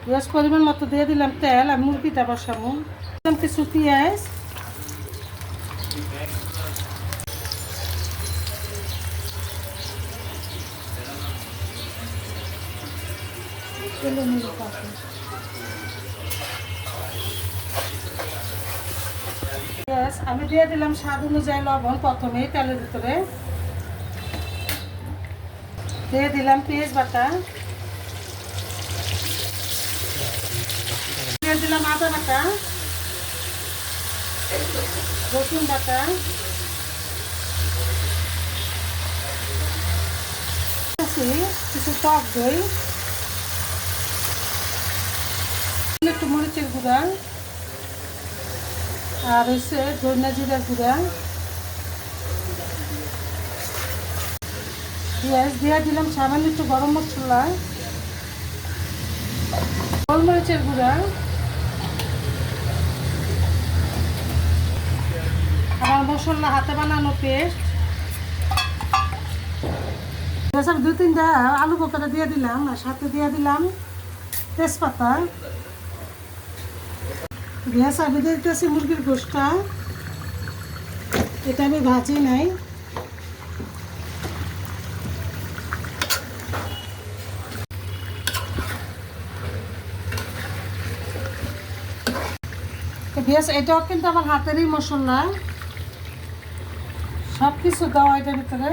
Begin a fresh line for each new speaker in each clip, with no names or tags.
পেঁয়াজ পরিমাণ মতো দিয়ে দিলাম তেল আর মুরগিটা বসাবো। দিলাম কিছু পেঁয়াজ, আমি দিয়ে দিলাম স্বাদ অনুযায়ী লবণ। প্রথমে তেলের ভিতরে দিয়ে দিলাম পেঁয়াজ বাটা, দিয়ে দিলাম আদা বাটা, রসুন বাটা, কিছু টক দই, একটু মরিচের গুঁড়া, আর হচ্ছে ধনিয়া জিরার গুঁড়া, পেঁয়াজ দিয়ে দিলাম সামান্য একটু গরম মশলা, গোলমরিচের গুঁড়া, আমার মশলা হাতে বানানো পেস্ট। দুই তিনটা আলু বোকাটা দিয়ে দিলাম, আর সাথে দিয়ে দিলাম তেজপাতা। গ্যাস আমি দিয়ে দিতেছি মুরগির গোশটা, এটা আমি ভাজি নাই। গ্যাস এটাও কিন্তু আমার হাতেরই মশলা, সব কিছু দেওয়া এটার ভিতরে।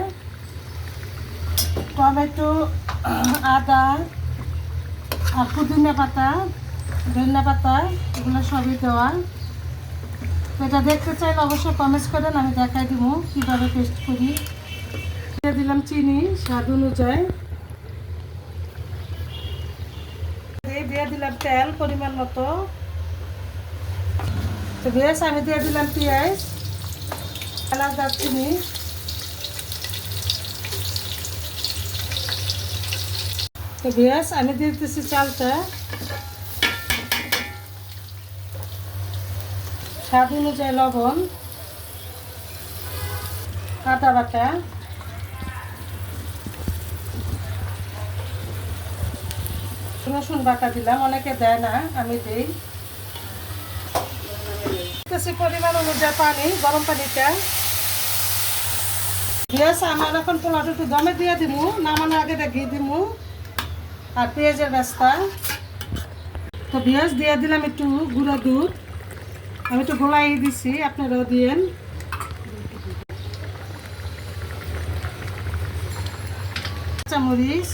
টমেটো, আদা, আর পুদিনা পাতা, ধনিয়া পাতা, এগুলো সবই দেওয়া। এটা দেখতে চাইলে অবশ্যই কমেন্টস করেন, আমি দেখাই দিব কীভাবে পেস্ট করি। দিয়ে দিলাম চিনি স্বাদ অনুযায়ী, দিয়ে দিলাম তেল পরিমাণ মতো। তো বেশ আমি দিয়ে দিলাম পেঁয়াজ, এলাচ, দারচিনি, তো বেশ আমি দিয়ে দিতেছি চালটা, স্বাদ অনুযায়ী লবণ, আদা বাটা, রসুন বাটা দিলাম, অনেকে দেয় না, আমি দিই। পরিমাণ অনুযায়ী পানি, গরম পানিটা। পেঁয়াজ আমার এখন পোলাওটা একটু দমে দিয়ে দিব, নামানোর আগে ঘি দিব আর পেঁয়াজের বেস্তা। তো পেঁয়াজ দিয়ে দিলাম একটু গুঁড়ো দুধ, আমি একটু গোলাই দিছি, আপনারাও দিয়েন। কাঁচামরিচ,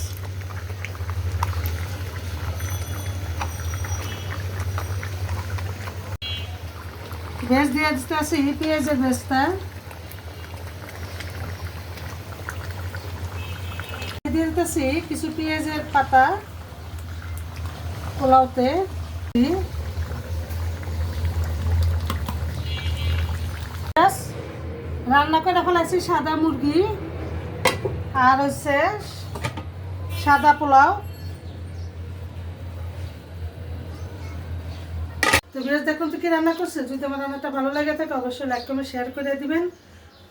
ভেজ দিয়ে দিতে আছি পেঁয়াজের বেস্তা, দিয়ে দিতেছি কিছু পেঁয়াজের পাতা পোলাওতে। রান্না করে ফেলাইছি সাদা মুরগি আর হচ্ছে সাদা পোলাও। তো বেশ দেখুন তো কি রান্না করছে। যদি আমার রান্নাটা ভালো লাগে থাকে অবশ্যই লাইক কমেন্ট শেয়ার করে দিবেন,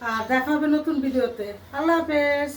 আর দেখা হবে নতুন ভিডিওতে। আল্লাহ হাফেজ।